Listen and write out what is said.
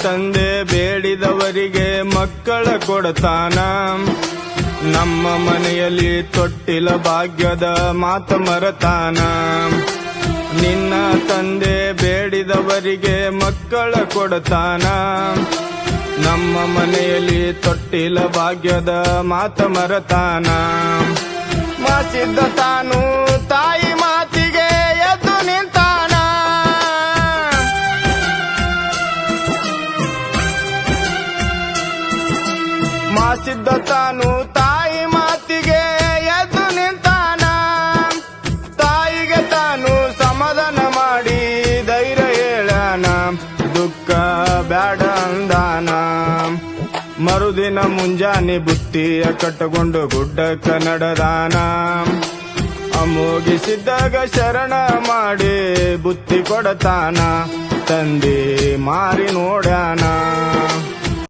ತಂದೆ ಬೇಡಿದವರಿಗೆ ಮಕ್ಕಳ ಕೊಡತಾನ. ನಮ್ಮ ಮನೆಯಲ್ಲಿ ತೊಟ್ಟಿಲ ಭಾಗ್ಯದ ಮಾತ ಮರತಾನ. ನಿನ್ನ ತಂದೆ ಬೇಡಿದವರಿಗೆ ಮಕ್ಕಳ ಕೊಡತಾನ. ನಮ್ಮ ಮನೆಯಲ್ಲಿ ತೊಟ್ಟಿಲ ಭಾಗ್ಯದ ಮಾತ ಮರತಾನ. ಮಾಸಿದ್ದ ತಾನು ತಾಯಿ ಮಾತಿಗೆ ಎದ್ದು ನಿಂತಾನ. ಮಾಸಿದ್ದ ತಾನು ತಾಯಿ ಮಾತಿಗೆ ಎದ್ದು ನಿಂತಾನ. ತಾಯಿಗೆ ತಾನು ಸಮಾಧಾನ ಮಾಡಿ ಧೈರ್ಯ ಹೇಳಾನ. ದುಃಖ ಬ್ಯಾಡ ಅಂದಾನ. ಮರುದಿನ ಮುಂಜಾನೆ ಬುತ್ತಿಯ ಕಟ್ಟಕೊಂಡು ಗುಡ್ಡಕ್ಕ ನಡೆದಾನ. ಅಮೋಗಿಸಿದ್ದಾಗ ಶರಣ ಮಾಡಿ ಬುತ್ತಿ ಕೊಡತಾನ. ತಂದೆ ಮಾರಿ ನೋಡ್ಯಾನ.